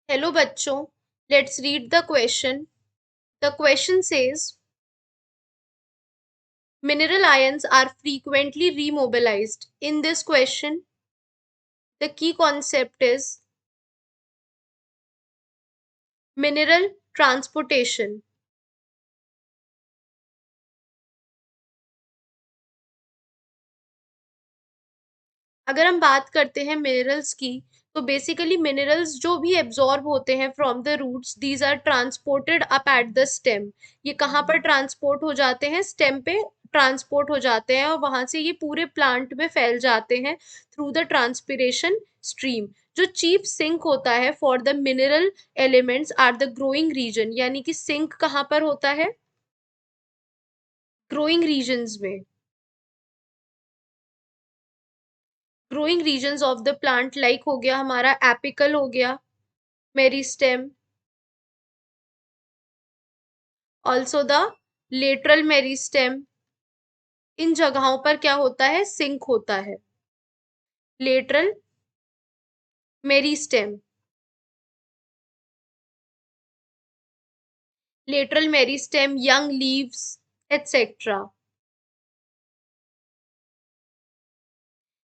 Hello बच्चों, let's read the question. The question says mineral ions are frequently remobilized. In this question, the key concept is mineral transportation. अगर हम बात करते हैं minerals की, तो बेसिकली मिनरल्स जो भी एब्जॉर्ब होते हैं from the roots, these are transported up at the stem. ये कहाँ पर ट्रांसपोर्ट हो जाते हैं? स्टेम पे ट्रांसपोर्ट हो जाते हैं और वहां से ये पूरे प्लांट में फैल जाते हैं थ्रू द ट्रांसपिरेशन स्ट्रीम। जो चीफ सिंक होता है for the mineral elements are the growing region, यानी कि सिंक कहाँ पर होता है? ग्रोइंग रीजन्स में। Growing regions of the plant like हो गया हमारा एपिकल, हो गया meristem, also the lateral meristem. इन जगहों पर क्या होता है? सिंक होता है। Lateral meristem, lateral meristem, young leaves etcetera.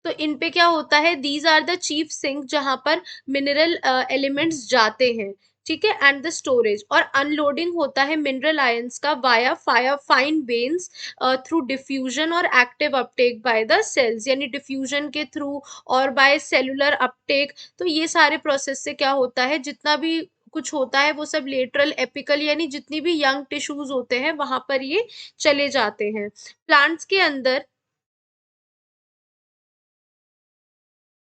तो इन पे क्या होता है? These are the chief sink जहां पर मिनरल एलिमेंट्स जाते हैं। ठीक है, एंड द स्टोरेज और अनलोडिंग होता है मिनरल आयंस का via fine veins through diffusion और active uptake by the cells, यानी डिफ्यूजन के थ्रू और बाय सेलुलर अपटेक। तो ये सारे प्रोसेस से क्या होता है? जितना भी कुछ होता है वो सब लेटरल एपिकल, यानी जितनी भी यंग टिश्यूज होते हैं वहां पर ये चले जाते हैं। प्लांट्स के अंदर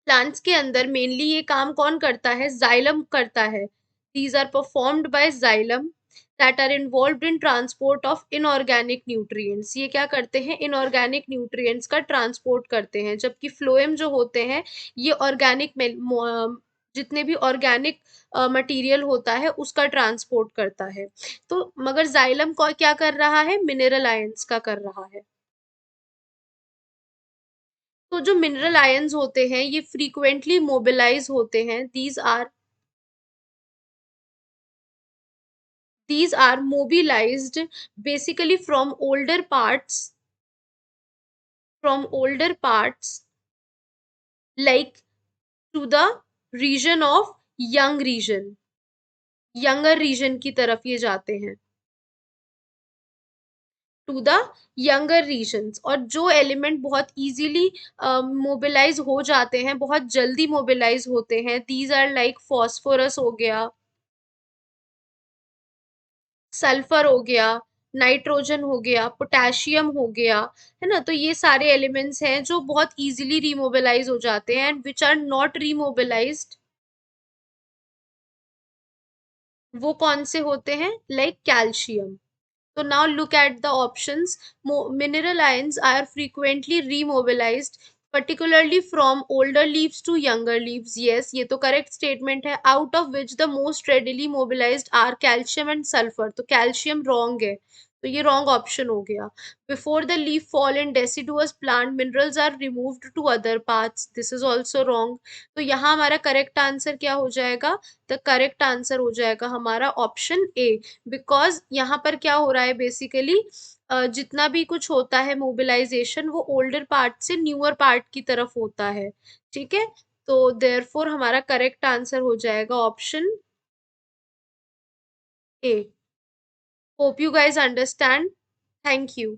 प्लांट्स के अंदर मेनली ये काम कौन करता है? जाइलम करता है। These are performed by xylem that are involved in transport of inorganic nutrients. ये क्या करते हैं? इनऑर्गेनिक न्यूट्रिएंट्स का ट्रांसपोर्ट करते हैं, जबकि फ्लोएम जो होते हैं ये ऑर्गेनिक जितने भी ऑर्गेनिक मटेरियल होता है उसका ट्रांसपोर्ट करता है। तो मगर जाइलम को क्या कर रहा है? मिनरल आयंस का कर रहा है। तो जो मिनरल आयंस होते हैं ये फ्रीक्वेंटली मोबिलाइज होते हैं। these are mobilized basically from older parts like to the region of young region, younger region की तरफ ये जाते हैं, टू द यंगर रीजन्स। और जो एलिमेंट बहुत इजीली मोबिलाइज हो जाते हैं, बहुत जल्दी मोबिलाइज होते हैं, दीज आर लाइक फॉस्फोरस हो गया, सल्फर हो गया, नाइट्रोजन हो गया, पोटेशियम हो गया, है ना? तो ये सारे एलिमेंट्स हैं जो बहुत इजीली रिमोबिलाइज हो जाते हैं एंड विच आर नॉट रिमोबिलाइज्ड, वो कौन से होते हैं? Like calcium. So now look at the options. Mineral ions are frequently remobilized, particularly from older leaves to younger leaves. Yes, ये तो correct statement है. Out of which the most readily mobilized are calcium and sulfur. तो calcium wrong है, तो ये wrong option हो गया. Before the leaf fall in deciduous plant, minerals are removed to other parts. This is also wrong. तो यहाँ हमारा correct answer क्या हो जाएगा? The correct answer हो जाएगा हमारा option A, बिकॉज यहाँ पर क्या हो रहा है बेसिकली, जितना भी कुछ होता है मोबिलाइजेशन वो ओल्डर पार्ट से न्यूअर पार्ट की तरफ होता है। ठीक है, तो देयरफॉर हमारा करेक्ट आंसर हो जाएगा option A. Hope you guys understand. Thank you.